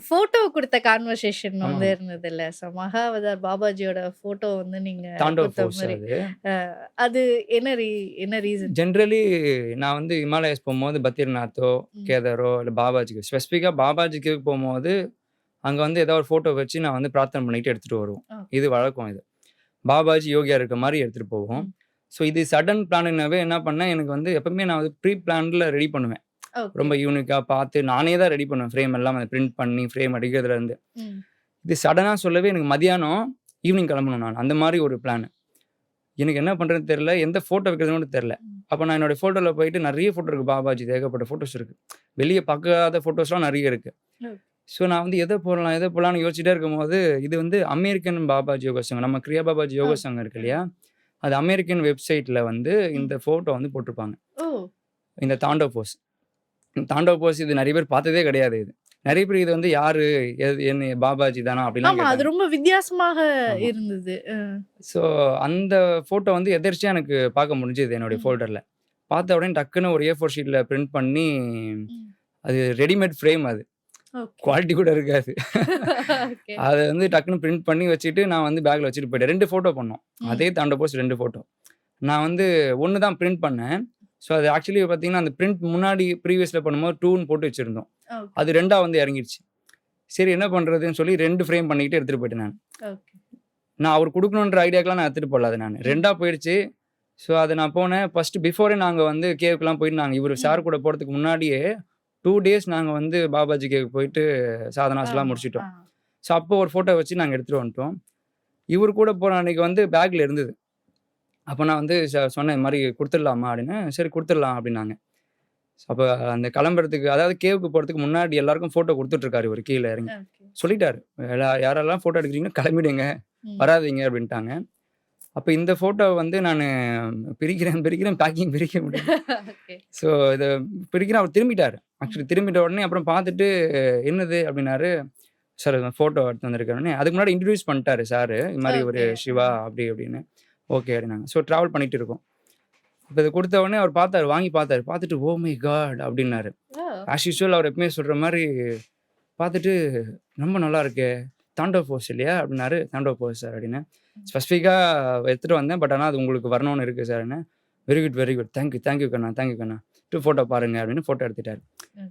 Photo குடுத்த conversation வந்து ஆமாமா. இருந்ததுல்ல. ஸோ மகாவதார் பாபாஜியோட ஃபோட்டோ வந்து நீங்க தாண்டவ் குடுத்த ஃபோர்ஸ் மாரி. அது. அ அது என்ன என்ன ரீசன்? ஜென்ரலி நான் வந்து ஹிமாலயாஸ் போம்போது பத்ரிநாத்தோ, ம். கேதாரோ இல்ல பாபாஜிக்கு ஸ்பெசிஃபிக்கா பாபாஜிக்கு போம்போது, அங்க வந்து ஏதாவது ஒரு ஃபோட்டோ வச்சு நான் வந்து பிரார்த்தனை பண்ணிட்டு எடுத்துட்டு வருவோம். ஓகே. இது வழக்கம் இது. பாபாஜி, யோகியா இருக்க மாரி எடுத்துட்டு போவோம். ம். ஸோ இது சடன் பிளானுனாவே என்ன பண்ணேன், எனக்கு வந்து எப்பவுமே நான் வந்து ப்ரீ பிளான்ட்ல ரெடி பண்ணுவேன். ஓகே. ரொம்ப யூனிக்கா பார்த்து நானே தான் ரெடி பண்ணுவேன். ஃப்ரேம் எல்லாம் அத பிரிண்ட் பண்ணி, ஃப்ரேம் அடிக்கிறதுலருந்து. ம். இது சடனா சொல்லவே எனக்கு மதியானம், ஈவினிங் கிளம்பணும் நான். அந்த மாரி ஒரு பிளான். எனக்கு என்ன பண்றதுன்னு தெரியல. எந்த ஃபோட்டோ வைக்கிறதுன்னு கூட தெரியல. ம். அப்ப நான் என்னோட ஃபோட்டோல போயிட்டு நெறைய ஃபோட்டோ இருக்கு பாபாஜிது. ஏகப்பட்ட ஃபோட்டோஸ் இருக்கு. வெளிய பார்க்காத ஃபோட்டோஸ்லாம் நெறைய இருக்கு. ஓ. ஸோ நான் வந்து எத போடலாம், எத போடலாம்னு யோசிச்சுட்டே இருக்கும்போது, இது வந்து அமெரிக்கன் பாபாஜி யோகா சங்கம். நம்ம கிரியா பாபாஜி யோகா ஓகே. சங்கம் இருக்கு இல்லையா? அது அமெரிக்கன் வெப்சைட்ல வந்து ம். இந்த ஃபோட்டோ வந்து போட்டிருப்பாங்க. ஓ! இந்த தாண்டவ் போஸ். தாண்டவ் போஸ் இது நெறைய பேர் பார்த்ததே கிடையாது இது. நெறைய பேர் இது வந்து யாரு? என்ன பாபாஜி தானா? அப்படிலாம் ஆமா. அது கேட்டாங்க. ரொம்ப வித்தியாசமாக ஆமா. இருந்தது. ஸோ அந்த ஃபோட்டோ வந்து எதர்ச்சியா எனக்கு பார்க்க முடிஞ்சது என்னுடைய ம். ஃபோல்டர்ல. பார்த்த உடனே டக்குன்னு ஒரு A4 ஷீட்ல பிரிண்ட் பண்ணி, ம். அது ரெடிமேட் ஃப்ரேம் அது. ஓகே. குவாலிட்டி கூட இருக்காது. ஓகே. அத வந்து டக்குன்னு பிரிண்ட் பண்ணி வச்சுட்டு, நான் வந்து பேக்ல வச்சுட்டு போயிட்டேன். 2 ஃபோட்டோ பண்ணோம். அதே ம். தாண்டவ் போஸ் 2 ஃபோட்டோ. நான் வந்து 1 தான் பிரிண்ட் பண்ணேன். ஸோ அது ஆக்சுவலி பார்த்தீங்கன்னா, அந்த பிரிண்ட் முன்னாடி ப்ரீவியஸ்ல பண்ணும்போது 2ன்னு போட்டு வச்சிருந்தோம். ஓகே. அது 2ஆ வந்து இறங்கிடுச்சு. சரி என்ன பண்றதுன்னு சொல்லி 2 ஃப்ரேம் பண்ணிட்டு எடுத்துட்டு போயிட்டேன் நானு. ஓகே. நான் அவருக்கு குடுக்கணுன்ற ஐடியாக்கெல்லாம் நான் எடுத்துட்டு போல அத நானு. ம். 2ஆ போயிடுச்சு. ஸோ அத நான் போனேன். ஃபர்ஸ்ட் பிஃபோரே நாங்க வந்து கேவ்க்குலாம் போயிட்டு இவரு சார் ம். கூட போறதுக்கு முன்னாடியே 2 டேஸ் நாங்க வந்து பாபாஜி கேவ்க்கு போயிட்டு சாதனாஸ்லாம் ஆமா. முடிச்சுட்டோம். ஆ. ஸோ அப்போ ஒரு ஃபோட்டோ வச்சு நாங்க எடுத்துட்டு வந்துட்டோம். இவரு கூட போன அன்னைக்கு வந்து பேக்ல இருந்தது. அப்ப நான் வந்து சொன்னேன், "இது மாரி குடுத்துடலாமா?" அப்படின்னு. "சரி குடுத்துடலாம்" அப்படின்னாங்க. அப்ப அந்த கிளம்புறதுக்கு அதாவது கேவ்க்கு போறதுக்கு முன்னாடி எல்லாருக்கும் ஃபோட்டோ குடுத்துட்டு இருக்காரு இவரு கீழ இறங்கி. ஓகே. சொல்லிட்டாரு. யாரெல்லாம் ஃபோட்டோ எடுக்கிறீங்களோ கிளம்பிடுங்க. ம். வராதீங்க அப்படின்ட்டாங்க. அப்ப இந்த ஃபோட்டோ வந்து நானு பிரிக்கிறேன் பேக்கிங் பிரிக்க முடியல. ஓகே. ஸோ இத பிரிக்கிறேன் அவர் திரும்பிட்டாரு. ம். ஆக்சுவலி திரும்பிட்ட உடனே அப்புறம் பார்த்துட்டு, "என்னது?" அப்படின்னாரு. "சார் ஃபோட்டோ எடுத்து வந்திருக்கேன்." அதுக்கு முன்னாடி இன்ட்ரோடியூஸ் பண்ணிட்டாரு சாரு. இது மாரி இவரு ஓகே. சிவா அப்படி அப்படின்னு. ஓகே அப்படின்னாங்க. ஸோ டிராவல் பண்ணிட்டு இருக்கோம். இப்ப இத குடுத்த உடனே அவர் பார்த்தாரு. வாங்கி பார்த்தாரு. பார்த்துட்டு, "ஓ மை காட்!" அப்படின்னாரு. ஓ! ஆஸ் யூசுவல் அவர் எப்பவுமே சொல்ற மாரி பார்த்துட்டு, "ரொம்ப நல்லா இருக்கே! தாண்டவ் போஸ் இல்லையா?" அப்படின்னாரு. "தாண்டவ் போஸ் சார்" அப்படின்னேன். ம். ஸ்பெசிஃபிக்கா எடுத்துட்டு வந்தேன். பட் ஆனா அது உங்களுக்கு வரணும்னு இருக்கு சார்ன்னேன். Very good, very good. Thank you கண்ணா, தேங்க் யூ கண்ணா. ஃபோட்டோ பாருங்க அப்படின்னு ஃபோட்டோ எடுத்துட்டாரு. ம்.